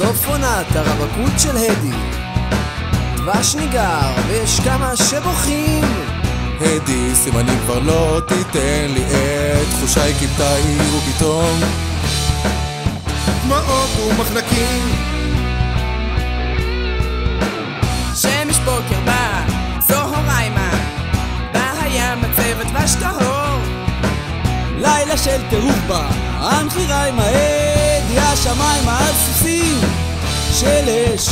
סוף עונת הרווקות של הדי. דבש ניגר ויש כמה שבוכים. הדי, סימנים כבר לא תיתן לי עת, תחושה היא כיבתה עיר ופתאום דמעות ומחנקים. שמש בוקר בא, צהריימה, בים מצבת דבש טהור. לילה של טירוף בה, הנחירה עם העד, השמיים על סוסים של אש.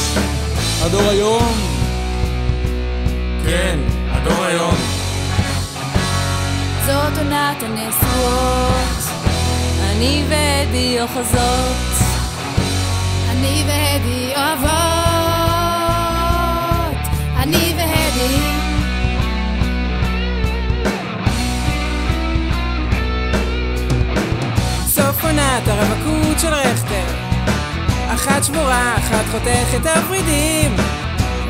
הדור היום, כן, הדור היום. זאת עונת הנשואות, אני והדי אוחזות, אני והדי אוהבות, אני והדי. סוף עונת הרווקות של רכטר, אחת שבורה, אחת חותכת הוורידים.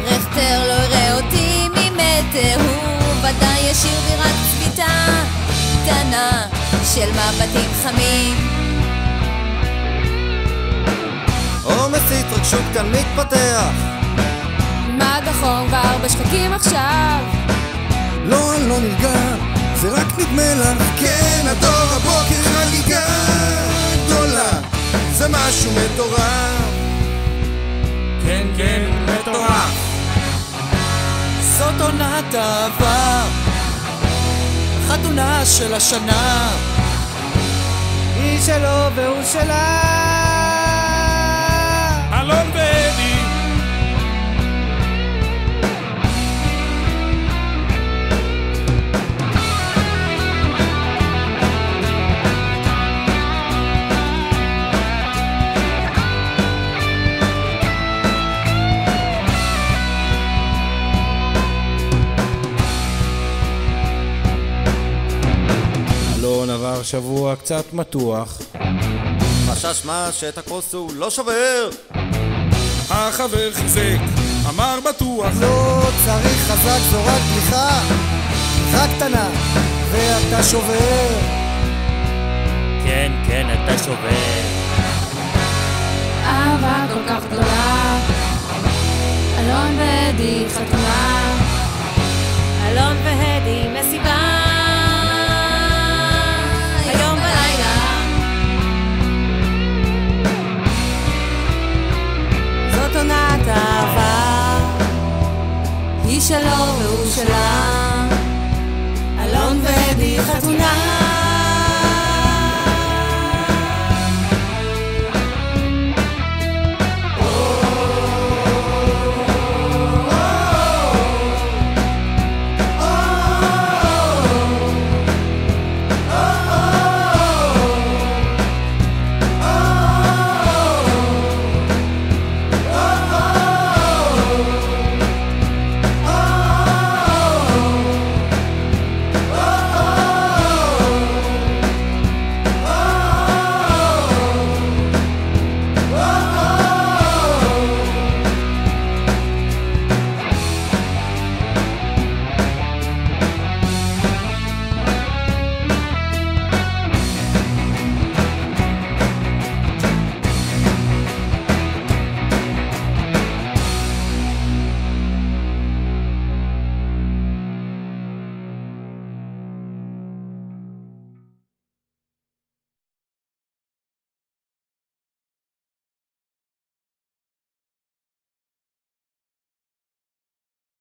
רכטר לא יראה אותי ממטר, הוא ודאי ישיר בי רק צביטה קטנה של מבטים חמים. עומס התרגשות כאן מתפתח, מה דחום כבר בשחקים עכשיו? לא, אני לא נרגע, זה רק נדמה לך. כן, הדור הבוקר חגיגה גדולה, זה משהו מטורף. כן, כן, מטורף. זאת עונת אהבה, חתונה של השנה, היא שלו והוא שלה. אלון והדי. אלון עבר שבוע קצת מתוח, חשש מה שאת הכוס הוא לא שובר. החבר חיזק, אמר בטוח. לא צריך חזק, זו רק בדיחה, בדיחה קטנה ואתה שובר. כן, כן, אתה שובר. אהבה כל כך גדולה, אלון והדי חתונה, אלון והדי מסיבה היום בלילה. זאת עונת אהבה, היא שלו והוא שלה, אלון והדי חתונה.